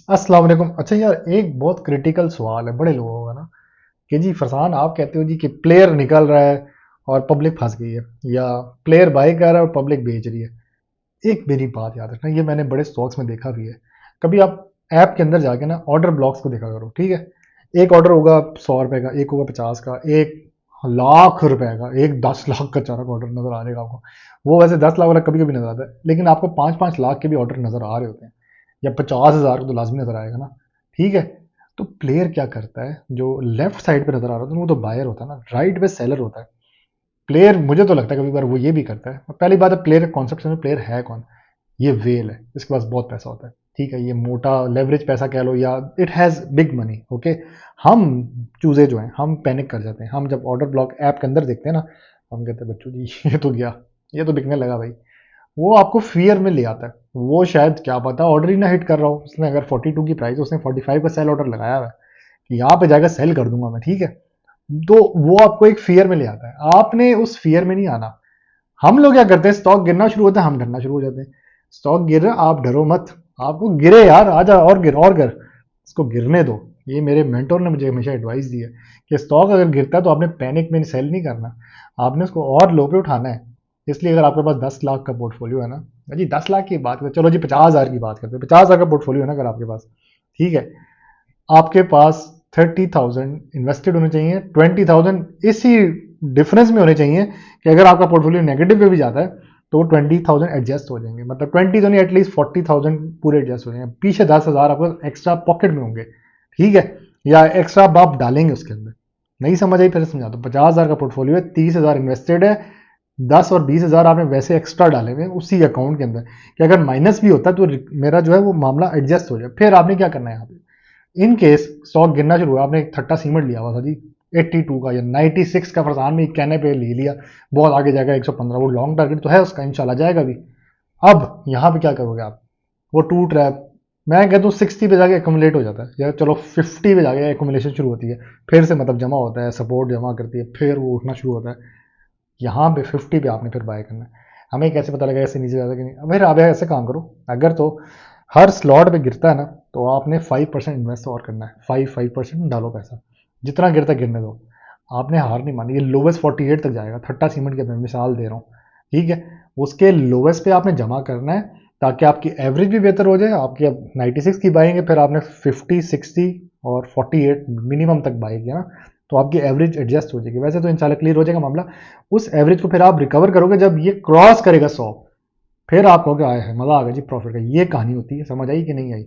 अस्सलाम वालेकुम। अच्छा यार, एक बहुत क्रिटिकल सवाल है बड़े लोगों का ना, कि जी फरसान आप कहते हो जी कि प्लेयर निकल रहा है और पब्लिक फंस गई है, या प्लेयर बाई कर रहा है और पब्लिक बेच रही है। एक मेरी बात याद रखना, ये मैंने बड़े स्टॉक्स में देखा भी है। कभी आप ऐप के अंदर जाके ना ऑर्डर ब्लॉक्स को देखा करो, ठीक है। एक ऑर्डर होगा 100 रुपए का, एक होगा 50 का, एक लाख रुपए का, एक 10 लाख का चारा का ऑर्डर नजर आ जाएगा आपको। वो वैसे 10 लाख वाला कभी कभी नजर आता है, लेकिन आपको 5-5 लाख के भी ऑर्डर नजर आ रहे होते हैं, या 50,000 को तो लाजमी नजर आएगा ना। ठीक है। तो प्लेयर क्या करता है, जो लेफ्ट साइड पे नजर आ रहा होता है वो तो बायर होता है ना, राइट पे सेलर होता है। प्लेयर मुझे तो लगता है कभी बार वो ये भी करता है। पहली बात है, प्लेयर कॉन्सेप्ट में प्लेयर है कौन? ये वेल है, इसके पास बहुत पैसा होता है। ठीक है, ये मोटा लेवरेज पैसा कह लो, या it has big money. Okay. हम चूजे जो हैं, हम पैनिक कर जाते हैं। हम जब ऑर्डर ब्लॉक ऐप के अंदर देखते हैं ना, हम कहते हैं बच्चों जी ये तो गया, ये तो बिकने लगा भाई। वो आपको फियर में ले आता है। वो शायद क्या पता ऑर्डर ही ना हिट कर रहा हो, उसने अगर 42 की प्राइस, उसने 45 का सेल ऑर्डर लगाया हुआ है कि यहाँ पे जाकर सेल कर दूंगा मैं, ठीक है। तो वो आपको एक फियर में ले आता है, आपने उस फियर में नहीं आना। हम लोग क्या करते हैं, स्टॉक गिरना शुरू होता है, हम डरना शुरू हो जाते हैं। स्टॉक गिर रहा, आप डरो मत। आपको गिरे यार, आजा और गिर और गिर, इसको गिरने दो। ये मेरे मेंटोर ने मुझे हमेशा एडवाइस दी है कि स्टॉक अगर गिरता है तो आपने पैनिक में सेल नहीं करना, आपने उसको और लो पे उठाना है। इसलिए अगर आपके पास 10 लाख का पोर्टफोलियो है ना, जी 10 लाख की बात करें, चलो जी 50,000 की बात करते हैं, 50,000 का पोर्टफोलियो है ना अगर आपके पास, ठीक है। आपके पास 30,000 इन्वेस्टेड होने चाहिए, 20,000 इसी डिफरेंस में होने चाहिए कि अगर आपका पोर्टफोलियो नेगेटिव पे भी जाता है तो 20,000 एडजस्ट हो जाएंगे, मतलब 20 तो नहीं, एटलीस्ट 40,000 पूरे एडजस्ट हो जाएंगे। पीछे 10,000 आपको एक्स्ट्रा पॉकेट में होंगे, ठीक है। या एक्स्ट्रा आप डालेंगे उसके अंदर। नहीं समझ आई, फिर समझा दो। 50,000 का पोर्टफोलियो है, 30,000 इन्वेस्टेड है, 10 और 20,000 आपने वैसे एक्स्ट्रा डाले हुए उसी अकाउंट के अंदर, कि अगर माइनस भी होता है तो मेरा जो है वो मामला एडजस्ट हो जाए। फिर आपने क्या करना है यहाँ पे, इन केस स्टॉक गिरना शुरू हुआ, आपने एक थट्टा सीमेंट लिया हुआ था जी 82 का या 96 का, फरसान में कहने पे ले लिया, बहुत आगे जाएगा 115, वो लॉन्ग टारगेट तो है उसका, इंशाल्लाह जाएगा भी। अब यहाँ पे क्या करोगे आप? वो टूट रहा है, मैं कहता हूँ 60 पे जाके एकमुलेट हो जाता है, या चलो 50 पे जाके एकमुलेशन शुरू होती है, फिर से मतलब जमा होता है, सपोर्ट जमा करती है, फिर वो उठना शुरू होता है। यहाँ पे 50 पे आपने फिर बाय करना है। हमें कैसे पता लगेगा ऐसे नीचे जाता कि नहीं? फिर आप ऐसे काम करो, अगर तो हर स्लॉट पे गिरता है ना, तो आपने 5% इन्वेस्ट और करना है। 5% डालो पैसा, जितना गिरता गिरने दो। आपने हार नहीं मानी। ये लोवेस्ट 48 तक जाएगा, थट्टा सीमेंट की मैं मिसाल दे रहा हूँ, ठीक है। उसके लोवेस्ट पे आपने जमा करना है, ताकि आपकी एवरेज भी बेहतर हो जाए। आपकी अब 96 की बाएंगे, फिर आपने 50, 60 और 48 मिनिमम तक बाई किया ना, तो आपकी एवरेज एडजस्ट हो जाएगी। वैसे तो इंशाल्लाह क्लियर हो जाएगा मामला। उस एवरेज को फिर आप रिकवर करोगे जब ये क्रॉस करेगा 100, फिर आप कहोगे आए है मजा आ गया जी प्रॉफिट का। ये कहानी होती है, समझ आई कि नहीं आई?